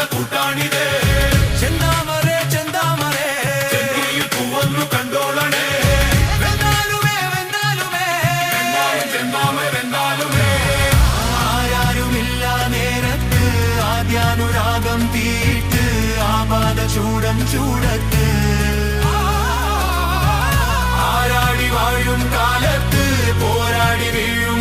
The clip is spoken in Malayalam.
കൂട്ടാണിതേ ചെന്താമരേ ചെന്താമരേ ചെന്തിയിൽ പൂവന്നു കണ്ടോളണേ വെന്നാലുമേ വെന്നാലുമേ ചെന്താമര വെന്നാലുമേ ആരാരുമില്ല നേരത്ത് ആദ്യാനുരാഗം തീട്ട് ആപാദ ചൂടം ചൂടത്ത് ആരാടി വാഴും കാലത്ത് പോരാടി വീഴും